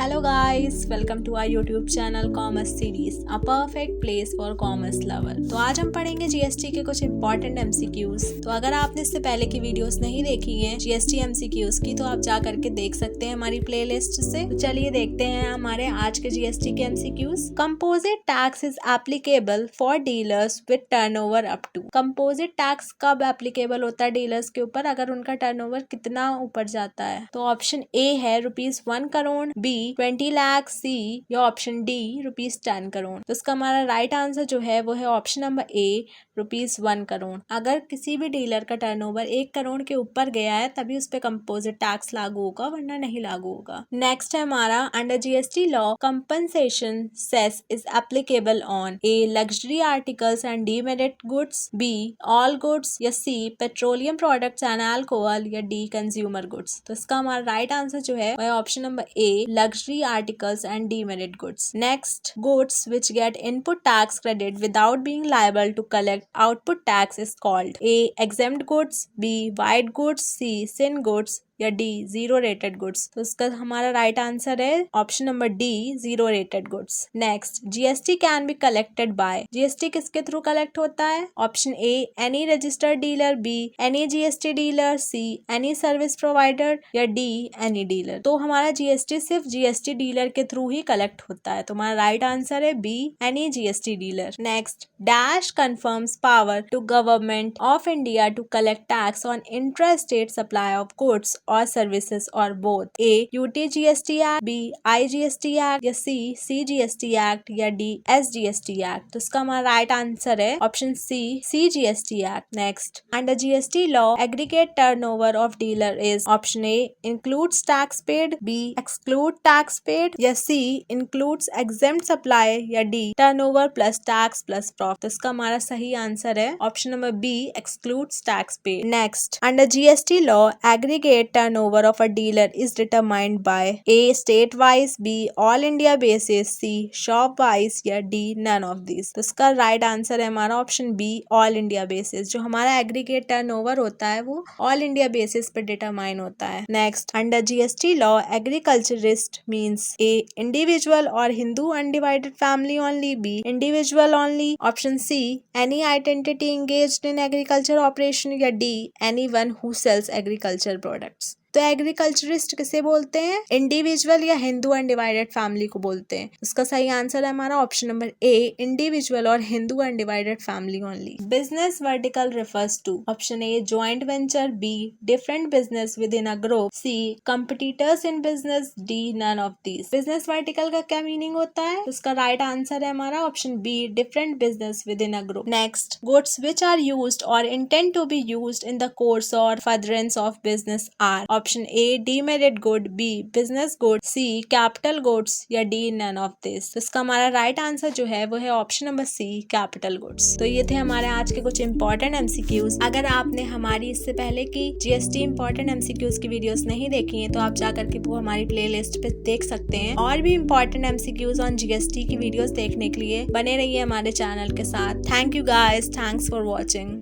Hello guys, welcome to our YouTube channel Commerce Series, a perfect place for commerce lover। तो आज हम पढ़ेंगे GST के कुछ इंपॉर्टेंट एमसीक्यूज। तो अगर आपने इससे पहले की वीडियोस नहीं देखी हैं जीएसटी एमसीक्यूज की, तो आप जा करके देख सकते हैं हमारी प्लेलिस्ट से। तो चलिए देखते हैं हमारे आज के जीएसटी के MCQs. Composite tax is applicable for dealers with turnover up to. Composite tax कब एप्लीकेबल होता है डीलर्स के ऊपर? अगर उनका टर्नओवर कितना ऊपर जाता है। तो ऑप्शन ए है ₹1 करोड़, बी 20 लाख, सी या ऑप्शन डी ₹10 करोड़। तो इसका हमारा राइट आंसर जो है वो है ऑप्शन नंबर ए ₹1 करोड़। अगर किसी भी डीलर का टर्नओवर 1 करोड़ के ऊपर गया है तभी उस पे कंपोजिट टैक्स लागू होगा, वरना नहीं लागू होगा। नेक्स्ट है हमारा under GST law compensation cess is applicable on a luxury articles and demerit goods, B all goods या C petroleum products and alcohol या डी कंज्यूमर गुड्स। तो इसका हमारा राइट आंसर जो है वह option number A luxury articles and demerit goods. Next, goods which get input tax credit without being liable to collect output tax is called A. exempt goods, B. white goods, C. sin goods या D zero rated goods. तो इसका हमारा right answer है option number D zero rated goods. Next, GST can be collected by. GST किसके through collect होता है? Option A any registered dealer, be any GST dealer, see any service provider या D any dealer. तो हमारा GST सिर्फ GST dealer के through ही collect होता है। तो हमारा राइट आंसर है be any GST dealer. Next, dash confirms power to government of India to collect tax on intra state supply of goods or services or both. A. UTGST Act, B. IGST Act या C. CGST Act या D. SGST Act। तो इसका हमारा right answer है option C. CGST Act। Next, under GST law aggregate turnover of dealer is option A. includes tax paid, B. exclude tax paid या C. includes exempt supply या D. turnover plus tax plus profit। तो इसका हमारा सही answer है option number B. excludes tax paid। Next, under GST law aggregate turnover of a dealer is determined by A. state wise, B. all India basis, C. shop wise या D. none of these। तो इसका right answer है हमारा option B. all India basis। जो हमारा aggregate turnover होता है वो ऑल इंडिया बेसिस पे डिटरमाइन होता है। Next, under GST law agriculturist means A. Individual और Hindu undivided family only, B. Individual only, option C. Any identity engaged in agriculture operation या D. Anyone who sells agriculture products. तो agriculturist किसे बोलते हैं? Individual या Hindu undivided family को बोलते हैं। इसका सही आंसर है हमारा ऑप्शन नंबर ए इंडिविजुअल और Hindu undivided family only. Business vertical refers to option A joint venture, B different business within a group, C competitors in business, D none of these. Business vertical का क्या meaning होता है? तो इसका right answer है हमारा option B different business within a group. Next, goods which are used और intend to be used in the course और furtherance of business are option A demerit good, B business good, C capital goods या D none of this. तो इसका हमारा right answer जो है वो है option number C capital goods. तो ये थे हमारे आज के कुछ इंपॉर्टेंट एमसीक्यूज। अगर आपने हमारी इससे पहले की जीएसटी इंपॉर्टेंट एमसीक्यूज की वीडियोस नहीं देखी हैं तो आप जाकर के वो हमारी प्लेलिस्ट पे देख सकते हैं। और भी इंपॉर्टेंट एमसीक्यूज ऑन जीएसटी की वीडियोस देखने के लिए बने रहिए हमारे चैनल के साथ। Thank you guys, thanks for watching.